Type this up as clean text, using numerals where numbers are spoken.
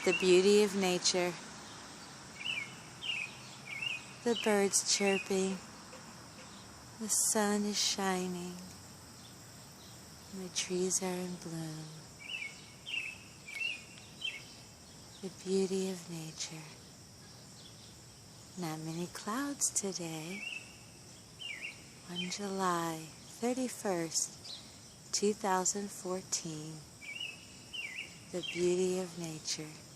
The beauty of nature, the birds chirping, the sun is shining, the trees are in bloom. The beauty of nature. Not many clouds today. On July 31st, 2014. The beauty of nature.